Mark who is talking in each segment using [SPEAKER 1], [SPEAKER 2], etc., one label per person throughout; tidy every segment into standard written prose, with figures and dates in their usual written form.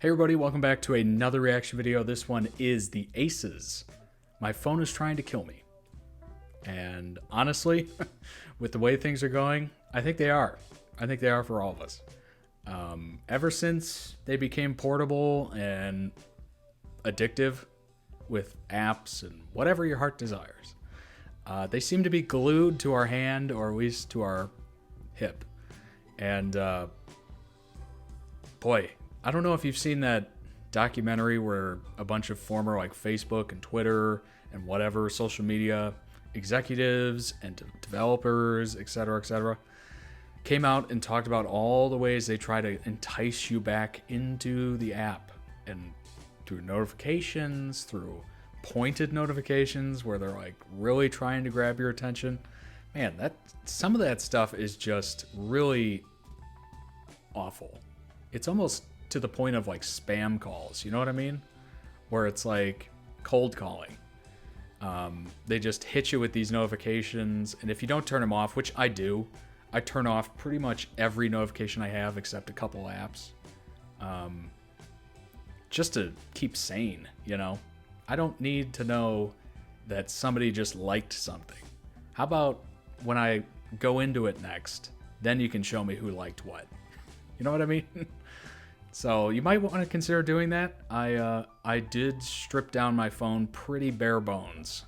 [SPEAKER 1] Hey everybody, welcome back to another reaction video. This one is the Aces. My phone is trying to kill me. And honestly, with the way things are going, I think they are. I think they are for all of us. Ever since they became portable and addictive with apps and whatever your heart desires, they seem to be glued to our hand, or at least to our hip. And boy, I don't know if you've seen that documentary where a bunch of former like Facebook and Twitter and whatever social media executives and developers, etc., came out and talked about all the ways they try to entice you back into the app, and through notifications, through pointed notifications where they're like really trying to grab your attention. Man, some of that stuff is just really awful. It's almost to the point of like spam calls, you know what I mean? Where it's like cold calling. They just hit you with these notifications, and if you don't turn them off, which I do, I turn off pretty much every notification I have except a couple apps, just to keep sane, you know? I don't need to know that somebody just liked something. How about when I go into it next, then you can show me who liked what. You know what I mean? So you might want to consider doing that. I did strip down my phone pretty bare bones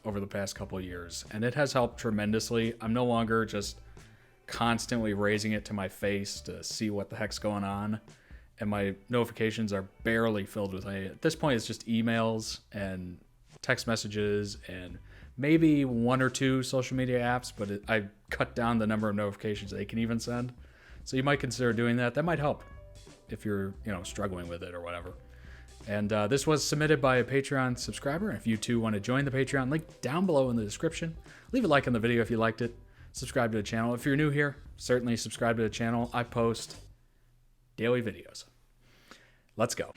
[SPEAKER 1] over the past couple of years, and it has helped tremendously. I'm no longer just constantly raising it to my face to see what the heck's going on, and my notifications are barely filled with at this point it's just emails and text messages and maybe one or two social media apps, but I cut down the number of notifications they can even send. So you might consider doing that. That might help if you're, struggling with it or whatever. And this was submitted by a Patreon subscriber. If you too want to join the Patreon, link down below in the description. Leave a like on the video if you liked it. Subscribe to the channel. If you're new here, certainly subscribe to the channel. I post daily videos. Let's go.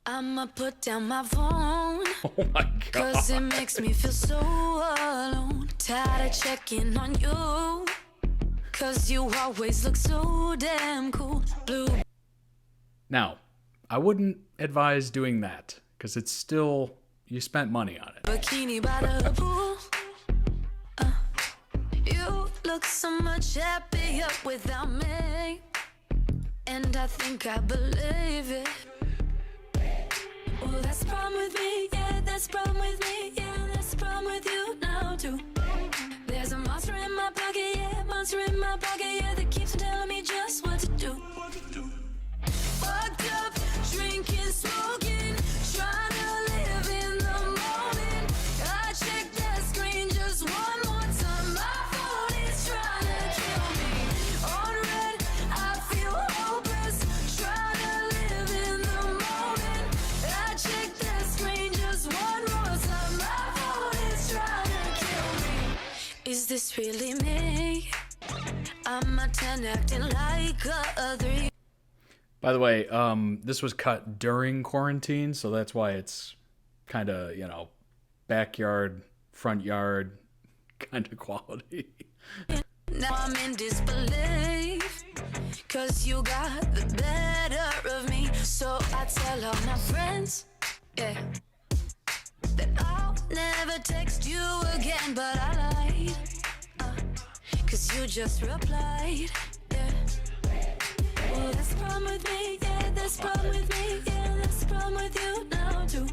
[SPEAKER 2] I'ma put down my phone.
[SPEAKER 1] Oh my God.
[SPEAKER 2] Cause it makes me feel so alone. Tired of checking on you. Cause you always look so damn cool. Blue.
[SPEAKER 1] Now, I wouldn't advise doing that, because it's still, you spent money on it.
[SPEAKER 2] Bikini by the pool. You look so much happier without me. And I think I believe it. Well, that's the problem with me, yeah, that's the problem with me, yeah, that's the problem with you now too. There's a monster in my pocket, yeah, monster in my pocket, yeah, that keeps telling me just what to do. Fucked up, drinking, smoking, trying to live in the moment. I check that screen just one more time, my phone is trying to kill me. On red, I feel hopeless, trying to live in the moment. I check that screen just one more time, my phone is trying to kill me. Is this really me? I'm a 10 acting like a 3.
[SPEAKER 1] By the way, this was cut during quarantine, so that's why it's kind of, backyard, front yard kind of quality.
[SPEAKER 2] Now I'm in disbelief, cause you got the better of me. So I tell all my friends, yeah, that I'll never text you again, but I lied, cause you just replied, yeah. Well, that's the problem with me, yeah, that's the problem with me, yeah, that's the problem with you now too.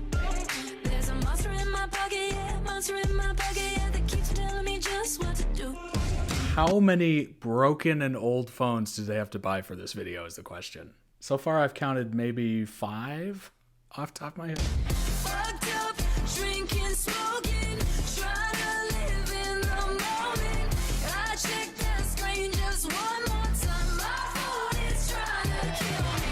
[SPEAKER 2] There's a monster in my pocket, yeah, monster in my pocket, yeah, that keeps telling me just what to do.
[SPEAKER 1] How many broken and old phones do they have to buy for this video is the question. So far I've counted maybe 5 off the top of my head.
[SPEAKER 2] Fucked up, drinking, smoking, trying to live in the moment. I check that screen just one more time, my phone is trying to kill me.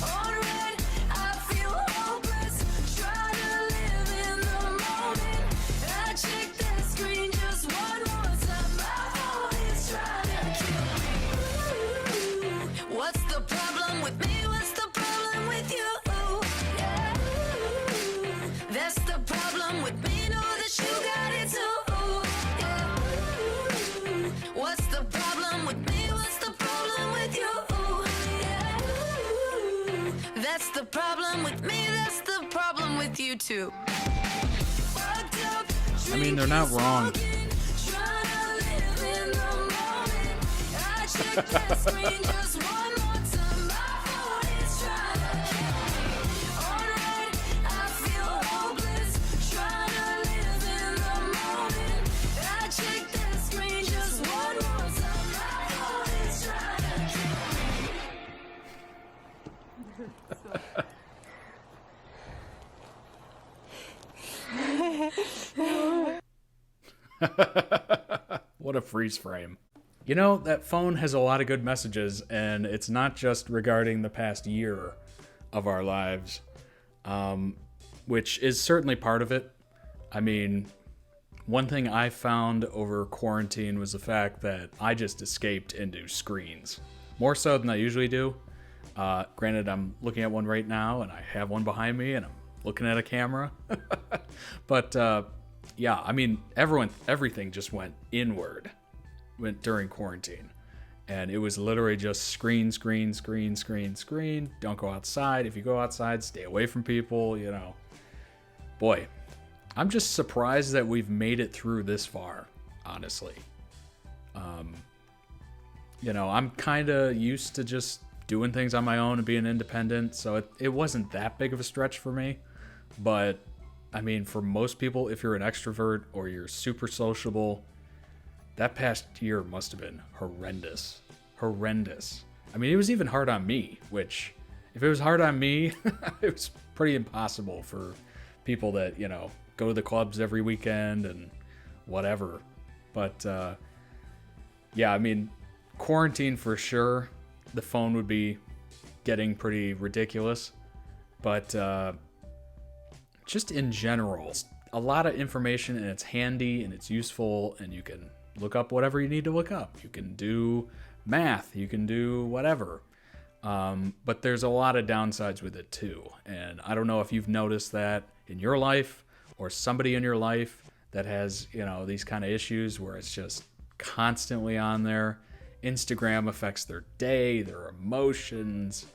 [SPEAKER 2] On red, I feel hopeless, trying to live in the moment. I check that screen just one more time, my phone is trying to kill me. What's the problem? problem with me? What's the problem with you? Yeah. That's the problem with me. Know that you got it too. Yeah. What's the problem with me? What's the problem with you? Yeah. That's the problem with me. That's the problem with you too.
[SPEAKER 1] I mean, they're not wrong. What a freeze frame. You know, that phone has a lot of good messages, and it's not just regarding the past year of our lives, which is certainly part of it. I mean, one thing I found over quarantine was the fact that I just escaped into screens, more so than I usually do. Granted, I'm looking at one right now, and I have one behind me, and I'm looking at a camera. But yeah, I mean, everything just went inward during quarantine, and it was literally just screen. Don't go outside. If you go outside, stay away from people. You know, boy, I'm just surprised that we've made it through this far, honestly. You know, I'm kind of used to just doing things on my own and being independent, so it wasn't that big of a stretch for me. But I mean, for most people, if you're an extrovert or you're super sociable, that past year must have been horrendous. I mean, it was even hard on me, which, if it was hard on me, it was pretty impossible for people that, you know, go to the clubs every weekend and whatever. But yeah, I mean, quarantine for sure, the phone would be getting pretty ridiculous. But just in general, a lot of information, and it's handy and it's useful, and you can look up whatever you need to look up. You can do math, you can do whatever. But there's a lot of downsides with it too. And I don't know if you've noticed that in your life or somebody in your life that has, you know, these kind of issues where it's just constantly on there. Instagram affects their day, their emotions,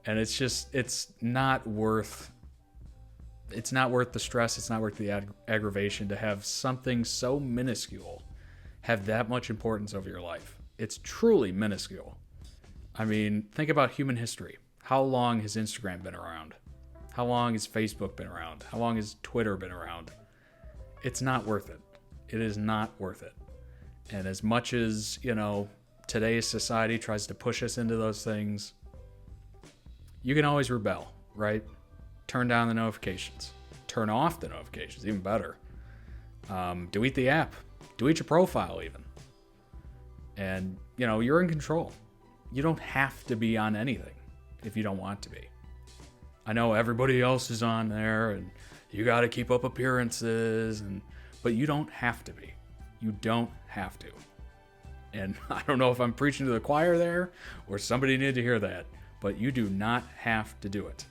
[SPEAKER 1] and it's not worth the stress. It's not worth the aggravation to have something so minuscule have that much importance over your life. It's truly minuscule. I mean, think about human history. How long has Instagram been around? How long has Facebook been around? How long has Twitter been around? It's not worth it. It is not worth it. And as much as, you know, today's society tries to push us into those things, you can always rebel, right? Turn down the notifications. Turn off the notifications, even better. Delete the app. Delete your profile even. And, you know, you're in control. You don't have to be on anything if you don't want to be. I know everybody else is on there and you got to keep up appearances, but you don't have to be. You don't have to. And I don't know if I'm preaching to the choir there or somebody needed to hear that, but you do not have to do it.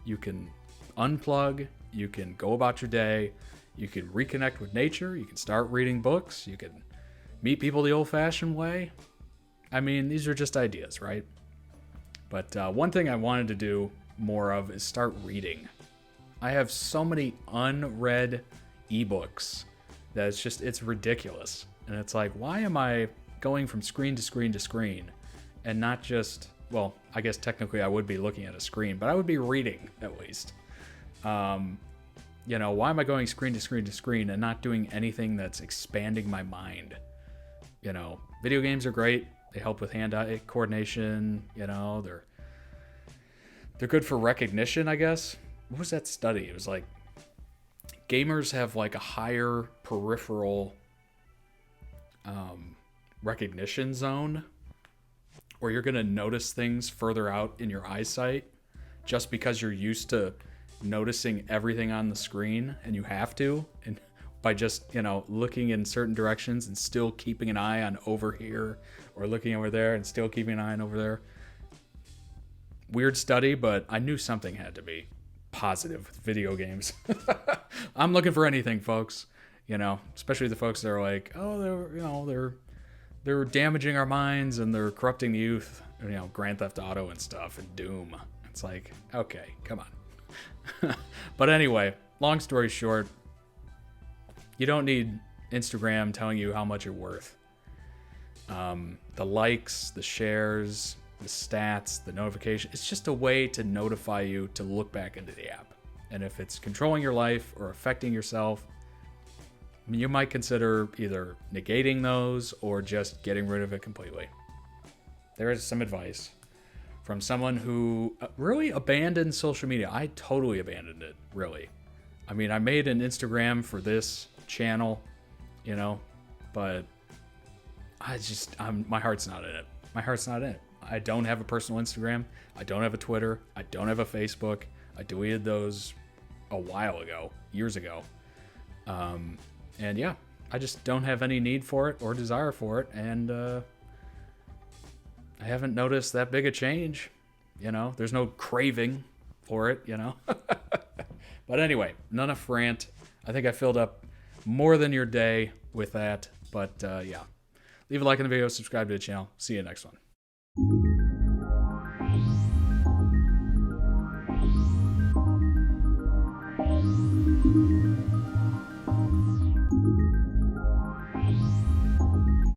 [SPEAKER 1] You can unplug, you can go about your day, you can reconnect with nature, you can start reading books, you can meet people the old-fashioned way. I mean, these are just ideas, right? But one thing I wanted to do more of is start reading. I have so many unread ebooks that it's ridiculous. And it's like, why am I going from screen to screen to screen and not just, well, I guess technically I would be looking at a screen, but I would be reading at least. You know, why am I going screen to screen to screen and not doing anything that's expanding my mind? You know, video games are great. They help with hand-eye coordination. You know, they're good for recognition, I guess. What was that study? It was like gamers have like a higher peripheral recognition zone, where you're going to notice things further out in your eyesight just because you're used to noticing everything on the screen, and you have to, and by just, you know, looking in certain directions and still keeping an eye on over here, or looking over there and still keeping an eye on over there. weird study, but I knew something had to be positive with video games. I'm looking for anything, folks. You know, especially the folks that are like, oh, they're damaging our minds and they're corrupting the youth. You know, Grand Theft Auto and stuff and Doom. It's like, okay, come on. But anyway, long story short, you don't need Instagram telling you how much you're worth. The likes, the shares, the stats, the notification, it's just a way to notify you to look back into the app. And if it's controlling your life or affecting yourself, you might consider either negating those or just getting rid of it completely. There is some advice from someone who really abandoned social media. I totally abandoned it, really. I mean, I made an Instagram for this channel, you know, but my heart's not in it. My heart's not in it. I don't have a personal Instagram. I don't have a Twitter. I don't have a Facebook. I deleted those a while ago, years ago. And yeah, I just don't have any need for it or desire for it. And I haven't noticed that big a change. You know, there's no craving for it, you know. But anyway, enough rant. I think I filled up more than your day with that. But yeah, leave a like on the video, subscribe to the channel. See you next one.